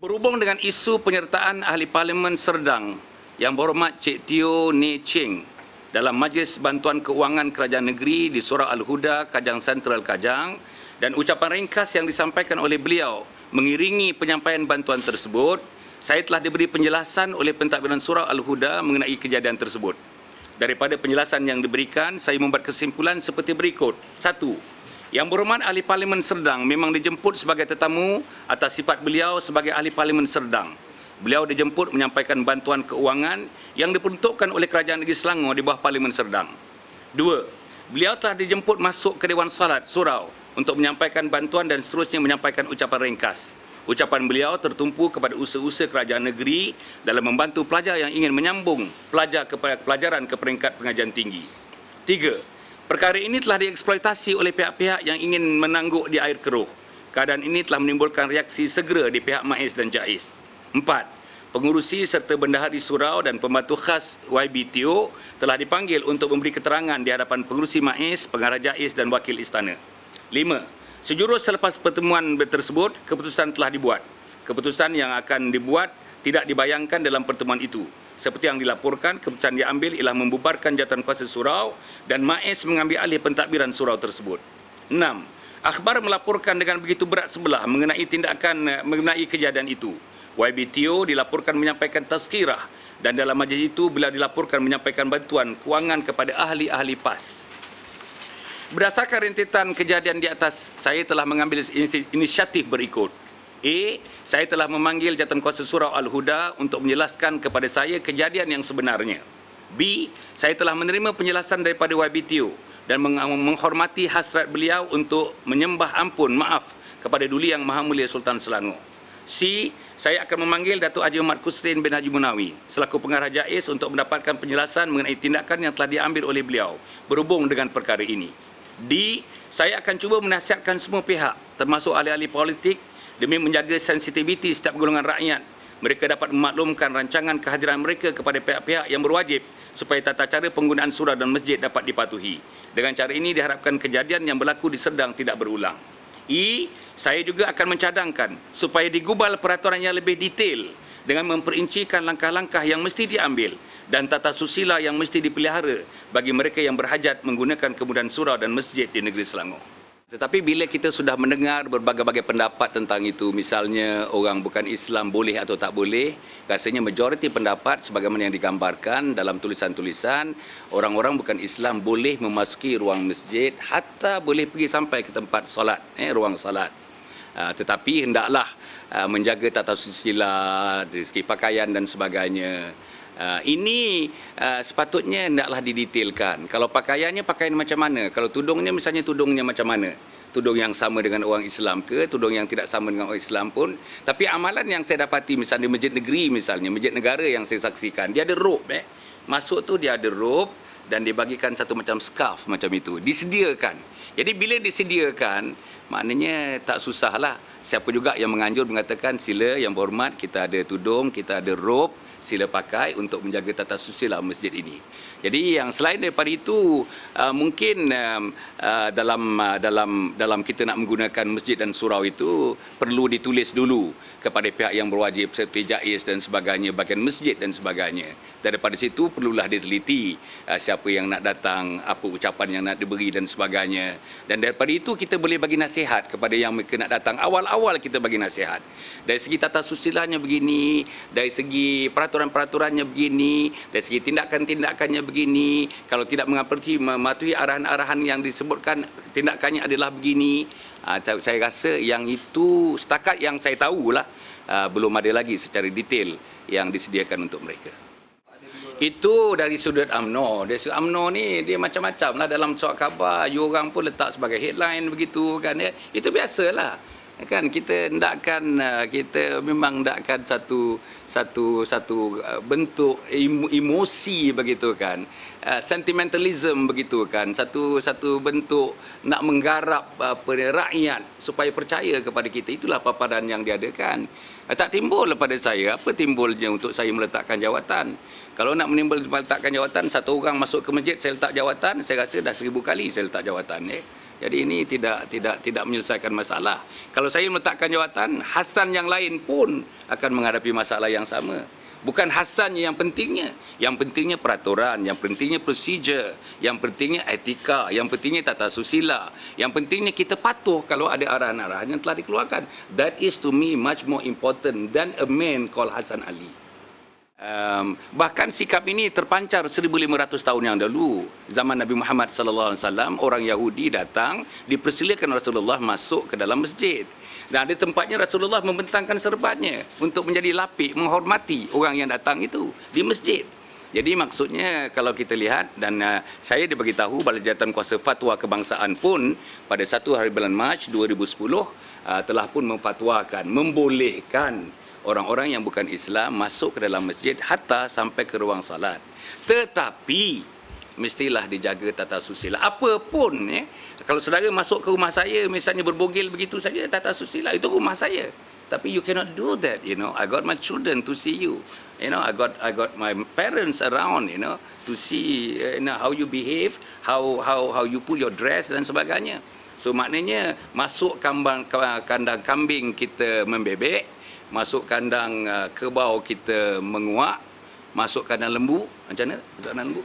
Berhubung dengan isu penyertaan Ahli Parlimen Serdang Yang Berhormat Cik Teo Nee Cheng dalam Majlis Bantuan Keuangan Kerajaan Negeri di Surau Al-Huda, Kajang Sentral Kajang, dan ucapan ringkas yang disampaikan oleh beliau mengiringi penyampaian bantuan tersebut, saya telah diberi penjelasan oleh pentadbiran Surau Al-Huda mengenai kejadian tersebut. Daripada penjelasan yang diberikan, saya membuat kesimpulan seperti berikut. 1. Yang Berhormat Ahli Parlimen Serdang memang dijemput sebagai tetamu atas sifat beliau sebagai Ahli Parlimen Serdang. Beliau dijemput menyampaikan bantuan keuangan yang diperuntukkan oleh Kerajaan Negeri Selangor di bawah Parlimen Serdang. 2. Beliau telah dijemput masuk ke Dewan Salat Surau untuk menyampaikan bantuan dan seterusnya menyampaikan ucapan ringkas. Ucapan beliau tertumpu kepada usaha-usaha kerajaan negeri dalam membantu pelajar yang ingin menyambung pelajaran ke peringkat pengajian tinggi. 3. Perkara ini telah dieksploitasi oleh pihak-pihak yang ingin menangguk di air keruh. Keadaan ini telah menimbulkan reaksi segera di pihak MAIS dan JAIS. 4. Pengurusi serta bendahari surau dan pembantu khas YB Teo telah dipanggil untuk memberi keterangan di hadapan pengurusi MAIS, pengarah JAIS dan wakil istana. 5. Sejurus selepas pertemuan tersebut, keputusan telah dibuat. Keputusan yang akan dibuat tidak dibayangkan dalam pertemuan itu. Seperti yang dilaporkan, keputusan diambil ialah membubarkan jawatankuasa surau dan MAIS mengambil alih pentadbiran surau tersebut. 6. Akhbar melaporkan dengan begitu berat sebelah mengenai kejadian itu. YB Teo dilaporkan menyampaikan tazkirah dan dalam majlis itu beliau dilaporkan menyampaikan bantuan kewangan kepada ahli-ahli PAS. Berdasarkan rentetan kejadian di atas, saya telah mengambil inisiatif berikut. A. Saya telah memanggil Jawatankuasa Surau Al-Huda untuk menjelaskan kepada saya kejadian yang sebenarnya. B. Saya telah menerima penjelasan daripada YB Teo dan menghormati hasrat beliau untuk menyembah ampun maaf kepada Duli Yang Maha Mulia Sultan Selangor. C. Saya akan memanggil Datuk Haji Ahmad Kusrin bin Haji Munawi selaku pengarah JAIS untuk mendapatkan penjelasan mengenai tindakan yang telah diambil oleh beliau berhubung dengan perkara ini. D. Saya akan cuba menasihatkan semua pihak termasuk ahli-ahli politik demi menjaga sensitiviti setiap golongan rakyat. Mereka dapat memaklumkan rancangan kehadiran mereka kepada pihak-pihak yang berwajib supaya tata cara penggunaan surau dan masjid dapat dipatuhi. Dengan cara ini diharapkan kejadian yang berlaku di Serdang tidak berulang. E. Saya juga akan mencadangkan supaya digubal peraturan yang lebih detail dengan memperincikan langkah-langkah yang mesti diambil dan tata susila yang mesti dipelihara bagi mereka yang berhajat menggunakan kemudahan surau dan masjid di negeri Selangor. Tetapi bila kita sudah mendengar berbagai-bagai pendapat tentang itu, misalnya orang bukan Islam boleh atau tak boleh, rasanya majoriti pendapat sebagaimana yang digambarkan dalam tulisan-tulisan, orang-orang bukan Islam boleh memasuki ruang masjid, hatta boleh pergi sampai ke tempat solat, ruang solat. Tetapi hendaklah menjaga tata susila dari segi pakaian dan sebagainya. Ini sepatutnya hendaklah didetailkan. Kalau pakaiannya pakaian macam mana? Kalau tudungnya misalnya tudungnya macam mana? Tudung yang sama dengan orang Islam ke? Tudung yang tidak sama dengan orang Islam pun? Tapi amalan yang saya dapati misalnya di masjid negeri misalnya, masjid negara yang saya saksikan, dia ada robe. Masuk tu dia ada robe dan dibagikan satu macam scarf macam itu. Disediakan. Jadi bila disediakan, maknanya tak susahlah. Siapa juga yang menganjur mengatakan sila yang berhormat, kita ada tudung, kita ada robe, sila pakai untuk menjaga tata susila masjid ini. Jadi yang selain daripada itu, mungkin dalam kita nak menggunakan masjid dan surau itu perlu ditulis dulu kepada pihak yang berwajib seperti JAIS dan sebagainya, bahagian masjid dan sebagainya. Daripada situ perlulah diteliti siapa yang nak datang, apa ucapan yang nak diberi dan sebagainya. Dan daripada itu kita boleh bagi nasihat kepada yang mereka nak datang. Awal-awal kita bagi nasihat. Dari segi tata susilanya begini, dari segi peraturan-peraturannya begini, dari segi tindakan-tindakannya begini. Kalau tidak mematuhi arahan-arahan yang disebutkan, tindakannya adalah begini. Saya rasa yang itu setakat yang saya tahulah, belum ada lagi secara detail yang disediakan untuk mereka. Itu dari sudut UMNO. Dari sudut UMNO ni dia macam-macam lah dalam surat khabar. You orang pun letak sebagai headline begitu kan ya. Itu biasalah. Kan kita memang hendakkan satu bentuk emosi begitu kan, sentimentalism begitu kan, satu bentuk nak menggarap rakyat supaya percaya kepada kita. Itulah paparan yang diadakan. Tak timbul pada saya, apa timbulnya untuk saya meletakkan jawatan? Kalau nak meletakkan jawatan, satu orang masuk ke masjid saya letak jawatan, saya rasa dah 1000 kali saya letak jawatan. Jadi ini tidak menyelesaikan masalah. Kalau saya meletakkan jawatan, Hasan yang lain pun akan menghadapi masalah yang sama. Bukan Hasan yang pentingnya. Yang pentingnya peraturan, yang pentingnya procedure, yang pentingnya etika, yang pentingnya tata susila, yang pentingnya kita patuh kalau ada arahan-arahan yang telah dikeluarkan. That is to me much more important than a man called Hasan Ali. Bahkan sikap ini terpancar 1500 tahun yang dahulu. Zaman Nabi Muhammad SAW, orang Yahudi datang, dipersilakan Rasulullah masuk ke dalam masjid. Dan ada tempatnya Rasulullah membentangkan serbatnya untuk menjadi lapik, menghormati orang yang datang itu di masjid. Jadi maksudnya kalau kita lihat, dan saya diberitahu Balai Jabatan Kuasa Fatwa Kebangsaan pun pada 1 hari bulan Mac 2010 telah pun memfatwakan, membolehkan orang-orang yang bukan Islam masuk ke dalam masjid hatta sampai ke ruang salat. Tetapi mestilah dijaga tata susila. Apa pun, kalau saudara masuk ke rumah saya, misalnya berbogel begitu saja, tata susila, itu rumah saya. Tapi you cannot do that, I got my children to see you. I got my parents around, to see how you behave, how you put your dress dan sebagainya. So maknanya masuk kandang kambing kita membebek, masuk kandang kerbau kita menguak, masuk kandang lembu, macam mana? Masuk kandang lembu?